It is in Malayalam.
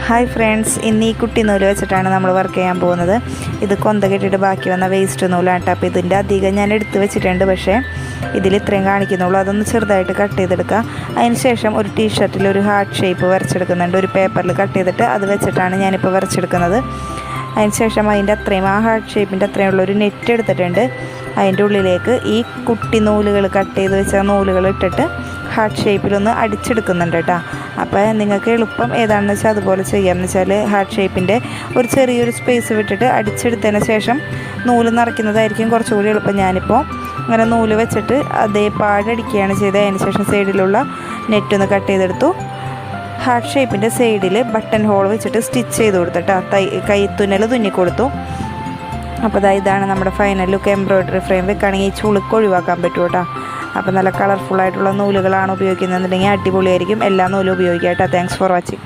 ഹായ് ഫ്രണ്ട്സ്, ഇന്ന് ഈ കുട്ടി നൂല് വെച്ചിട്ടാണ് നമ്മൾ വർക്ക് ചെയ്യാൻ പോകുന്നത്. ഇത് കൊന്ത കെട്ടിയിട്ട് ബാക്കി വന്ന വേസ്റ്റ് നൂലാണ്. അപ്പോൾ ഇതിൻ്റെ അധികം ഞാൻ എടുത്ത് വെച്ചിട്ടുണ്ട്, പക്ഷേ ഇതിൽ ഇത്രയും കാണിക്കുന്നുള്ളൂ. അതൊന്ന് ചെറുതായിട്ട് കട്ട് ചെയ്തെടുക്കുക. അതിന് ശേഷം ഒരു ടീഷർട്ടിൽ ഒരു ഹാർട്ട് ഷേപ്പ് വരച്ചെടുക്കുന്നുണ്ട്. ഒരു പേപ്പറിൽ കട്ട് ചെയ്തിട്ട് അത് വെച്ചിട്ടാണ് ഞാനിപ്പോൾ വരച്ചെടുക്കുന്നത്. അതിന് ശേഷം അതിൻ്റെ അത്രയും ആ ഹാർട്ട് ഷേപ്പിൻ്റെ അത്രയും ഉള്ളൊരു നെറ്റ് എടുത്തിട്ടുണ്ട്. അതിൻ്റെ ഉള്ളിലേക്ക് ഈ കുട്ടി നൂലുകൾ കട്ട് ചെയ്ത് വെച്ച നൂലുകൾ ഇട്ടിട്ട് ഹാർട്ട് ഷേപ്പിലൊന്ന് അടിച്ചെടുക്കുന്നുണ്ട് കേട്ടോ. അപ്പോൾ നിങ്ങൾക്ക് എളുപ്പം ഏതാണെന്ന് വെച്ചാൽ അതുപോലെ ചെയ്യാമെന്ന് വെച്ചാൽ ഹാർട്ട് ഷേപ്പിൻ്റെ ഒരു ചെറിയൊരു സ്പേസ് വിട്ടിട്ട് അടിച്ചെടുത്തതിന് ശേഷം നൂല് നിറയ്ക്കുന്നതായിരിക്കും കുറച്ചുകൂടി എളുപ്പം. ഞാനിപ്പോൾ അങ്ങനെ നൂല് വെച്ചിട്ട് അതേ പാടടിക്കുകയാണ് ചെയ്തത്. അതിന് ശേഷം സൈഡിലുള്ള നെറ്റൊന്ന് കട്ട് ചെയ്തെടുത്തു. ഹാർട്ട് ഷേപ്പിൻ്റെ സൈഡിൽ ബട്ടൺ ഹോൾ വെച്ചിട്ട് സ്റ്റിച്ച് ചെയ്ത് കൊടുത്തിട്ട് കൈത്തുന്നൽ തുന്നിക്കൊടുത്തു. അപ്പോൾ ഇതാണ് നമ്മുടെ ഫൈനൽ ലുക്ക്. എംബ്രോയ്ഡറി ഫ്രെയിം വെക്കുകയാണെങ്കിൽ ഈ ചുളുക്ക് ഒഴിവാക്കാൻ പറ്റും കേട്ടോ. അപ്പോൾ നല്ല കളർഫുള്ളായിട്ടുള്ള നൂലുകളാണ് ഉപയോഗിക്കുന്നതെന്നുണ്ടെങ്കിൽ അടിപൊളിയായിരിക്കും. എല്ലാ നൂലും ഉപയോഗിക്കാം കേട്ടോ. Thanks for watching.